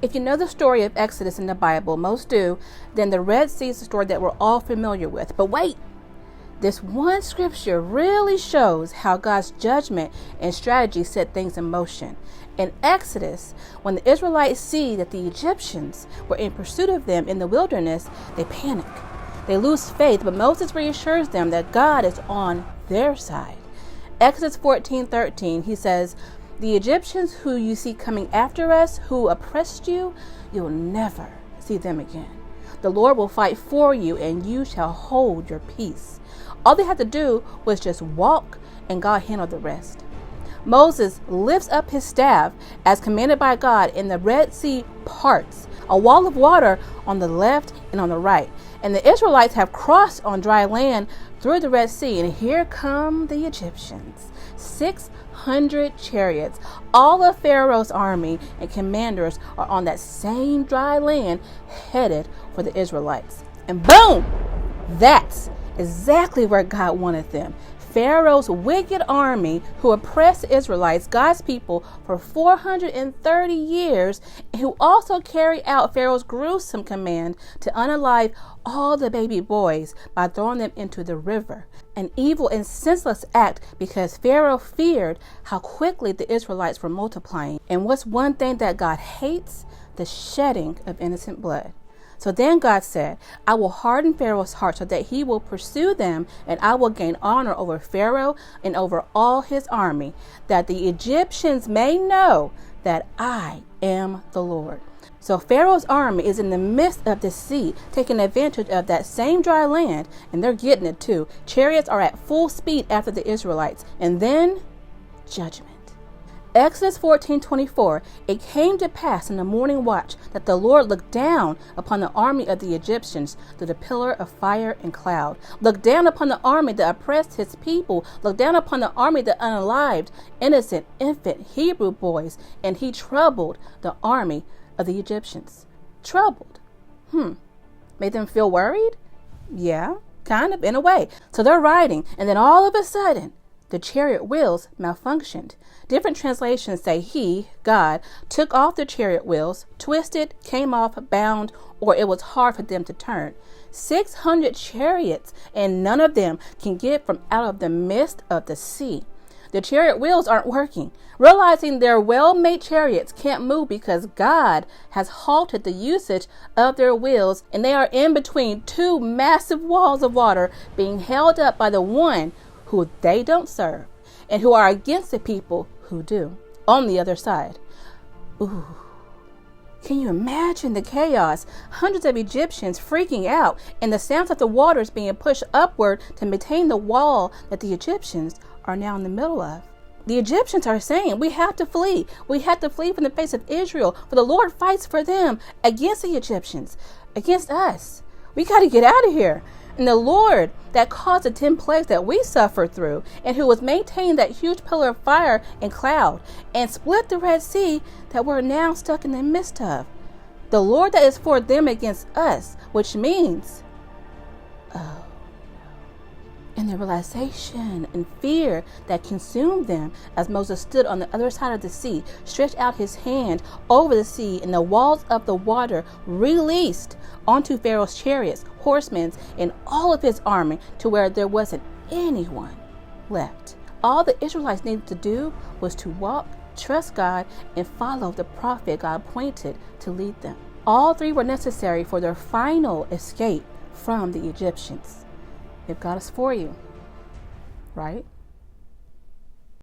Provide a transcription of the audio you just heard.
If you know the story of Exodus in the Bible, most do, then the Red Sea is a story that we're all familiar with. But wait, this one scripture really shows how God's judgment and strategy set things in motion. In Exodus, when the Israelites see that the Egyptians were in pursuit of them in the wilderness, they panic. They lose faith, but Moses reassures them that God is on their side. Exodus 14:13, he says, "The Egyptians who you see coming after us, who oppressed you, you'll never see them again. The Lord will fight for you, and you shall hold your peace." All they had to do was just walk, and God handled the rest. Moses lifts up his staff as commanded by God, and the Red Sea parts, a wall of water on the left and on the right. And the Israelites have crossed on dry land through the Red Sea, and here come the Egyptians. 600 chariots, all of Pharaoh's army and commanders are on that same dry land headed for the Israelites. And boom! That's exactly where God wanted them. Pharaoh's wicked army who oppressed the Israelites, God's people, for 430 years, and who also carried out Pharaoh's gruesome command to unalive all the baby boys by throwing them into the river. An evil and senseless act because Pharaoh feared how quickly the Israelites were multiplying. And what's one thing that God hates? The shedding of innocent blood. So then God said, "I will harden Pharaoh's heart so that he will pursue them, and I will gain honor over Pharaoh and over all his army, that the Egyptians may know that I am the Lord." So Pharaoh's army is in the midst of the sea, taking advantage of that same dry land, and they're getting it too. Chariots are at full speed after the Israelites, and then judgment. Exodus 14:24, "It came to pass in the morning watch that the Lord looked down upon the army of the Egyptians through the pillar of fire and cloud, looked down upon the army that oppressed his people, looked down upon the army that unalived innocent infant Hebrew boys, and he troubled the army of the Egyptians." Troubled. Made them feel worried? Yeah, kind of, in a way. So they're riding, and then all of a sudden, the chariot wheels malfunctioned. Different translations say he, God, took off the chariot wheels, twisted, came off, bound, or it was hard for them to turn. 600 chariots, and none of them can get from out of the midst of the sea. The chariot wheels aren't working. Realizing their well-made chariots can't move because God has halted the usage of their wheels, and they are in between two massive walls of water being held up by the one who they don't serve and who are against the people who do on the other side. Ooh. Can you imagine the chaos? Hundreds of Egyptians freaking out and the sounds of the waters being pushed upward to maintain the wall that the Egyptians are now in the middle of. The Egyptians are saying, "We have to flee. We have to flee from the face of Israel, for the Lord fights for them against the Egyptians, against us. We got to get out of here." And the Lord that caused the 10 plagues that we suffered through, and who was maintaining that huge pillar of fire and cloud, and split the Red Sea that we're now stuck in the midst of. The Lord that is for them against us, which means, and the realization and fear that consumed them as Moses stood on the other side of the sea, stretched out his hand over the sea, and the walls of the water released onto Pharaoh's chariots, horsemen, and all of his army to where there wasn't anyone left. All the Israelites needed to do was to walk, trust God, and follow the prophet God appointed to lead them. All three were necessary for their final escape from the Egyptians. If God is for you, right?